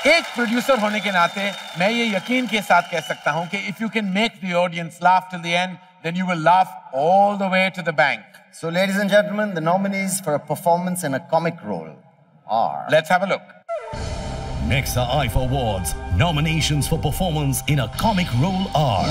एक प्रोड्यूसर होने के नाते मैं ये यकीन के साथ कह सकता हूं कि if you can make the audience laugh till the end, then you will laugh all the way to the bank. So, ladies and gentlemen, the nominees for a performance in a comic role are... Let's have a look. Nexa IFA Awards nominations for performance in a comic role are...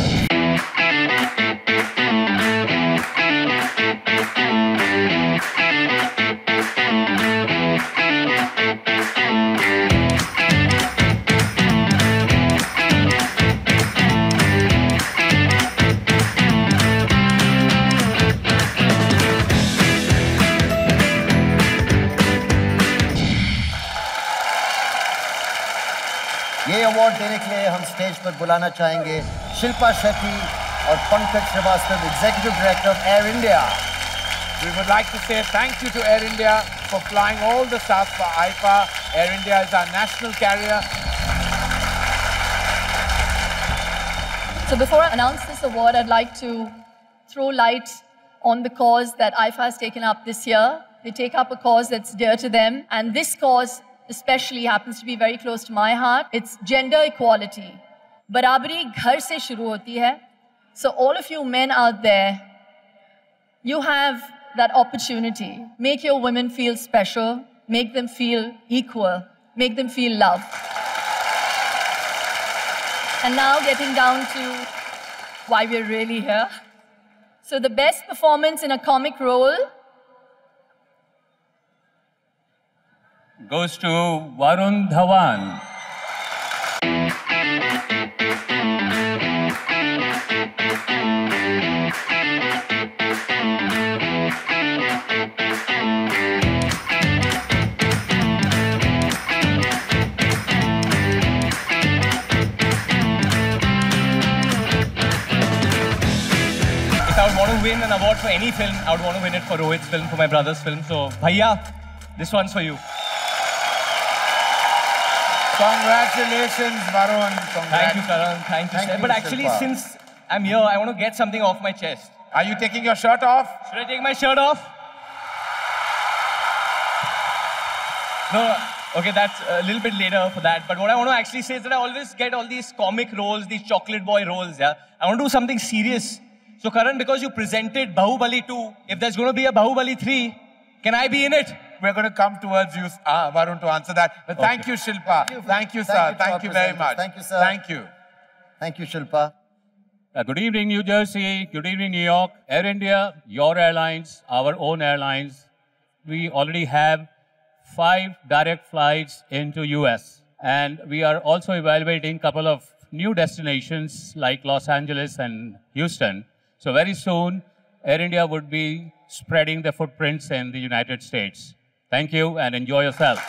ये award देने के लिए हम stage पर बुलाना चाहेंगे शिल्पा शेट्टी और Pankaj Srivastava, executive director of Air India. We would like to say thank you to Air India for flying all the staff for IFA. Air India is our national carrier. So before I announce this award, I'd like to throw light on the cause that IFA has taken up this year. They take up a cause that's dear to them, and this cause especially happens to be very close to my heart. It's gender equality. Barabari ghar se shuru hoti hai. So all of you men out there, you have that opportunity. Make your women feel special. Make them feel equal. Make them feel loved. And now getting down to why we're really here. So the best performance in a comic role goes to Varun Dhawan. If I would want to win an award for any film, I would want to win it for Rohit's film, for my brother's film. So, Bhaiya, this one's for you. Congratulations, Varun. Thank you, Karan. Thank you, sir. But actually, Shilpa. since I'm here, I want to get something off my chest. Are you taking your shirt off? Should I take my shirt off? No, okay, that's a little bit later for that. But what I want to actually say is that I always get all these comic roles, these chocolate boy roles, yeah? I want to do something serious. So, Karan, because you presented Bahubali 2, if there's going to be a Bahubali 3, can I be in it? We're going to come towards you, Varun, to answer that. But thank you, Shilpa. Thank you, sir. Thank you very much. Thank you, sir. Thank you. Thank you, Shilpa. Good evening, New Jersey. Good evening, New York. Air India, your airlines, our own airlines. We already have 5 direct flights into US. And we are also evaluating a couple of new destinations like Los Angeles and Houston. So very soon, Air India would be spreading the footprints in the United States. Thank you and enjoy yourself.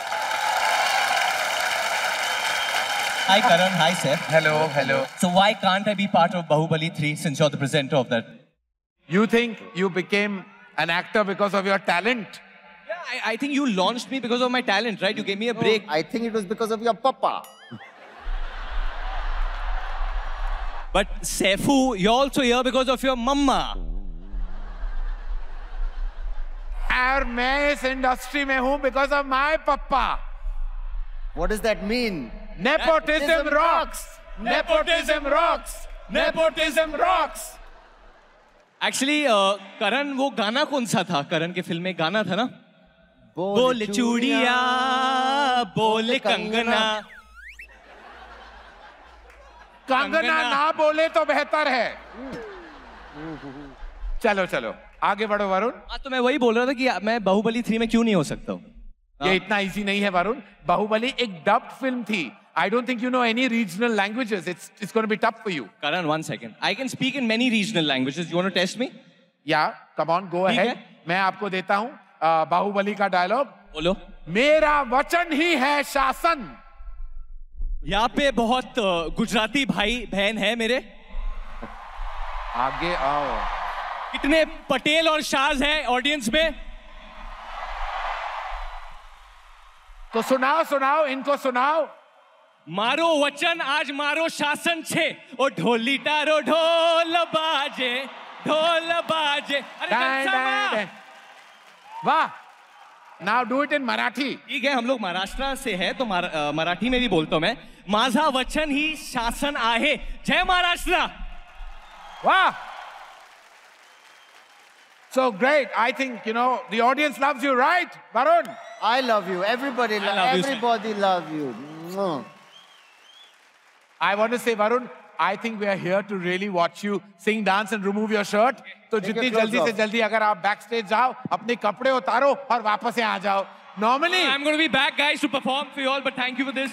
Hi, Karan. Hi, Seth. Hello, hello. So why can't I be part of Bahubali 3 since you're the presenter of that? You think you became an actor because of your talent? Yeah, I think you launched me because of my talent, right? You gave me a break. I think it was because of your papa. But Saifu, you're also here because of your mama. और मैं इस industry में हूं because of my papa. What does that mean? Nepotism rocks. Nepotism rocks. Nepotism rocks. Actually, Karan, वो गाना कौन सा था? Karan के फिल्म में गाना था ना? बोल चूड़िया, बोल कंगना. कंगना ना बोले तो बेहतर है. चलो चलो आगे बढ़ो वरुण. तो मैं वही बोल रहा था कि मैं बाहुबली 3 में क्यों नहीं हो सकता हूँ. ये इतना इजी नहीं है वरुण. बाहुबली एक डब्ड फिल्म थी. I don't think you know any regional languages. It's going to be tough for you. Karan, 1 second. I can speak in many regional languages. You want to test me? Yeah, come on, go ahead. मैं आपको देता हूँ बाहुबली का dialogue. बोलो. मेरा वचन ही है शासन. यहाँ पे बहुत गुजराती भाई बहन है मेरे. आगे आओ. कितने पटेल और शाज हैं ऑडियंस में? तो सुनाओ सुनाओ इनको सुनाओ. मारो वचन आज मारो शासन छे. ओ ढोली टारो ढोल बाजे, ढोल बाजे. अरे वाह Now do it in Marathi. ठीक है, हम लोग महाराष्ट्र से हैं, तो मराठी में भी बोलता हूँ मैं. माझा वचन ही शासन आहे. जय Maharashtra. Wow. So great. I think, you know, the audience loves you, right, Varun? I love you. Everybody love you. I want to say, Varun, I think we are here to really watch you sing, dance and remove your shirt. तो जितनी जल्दी से जल्दी अगर आप backstage जाओ, अपने कपड़े उतारो और वापस यहाँ आ जाओ. Normally, I'm going to be back, guys, to perform for you all, but thank you for this.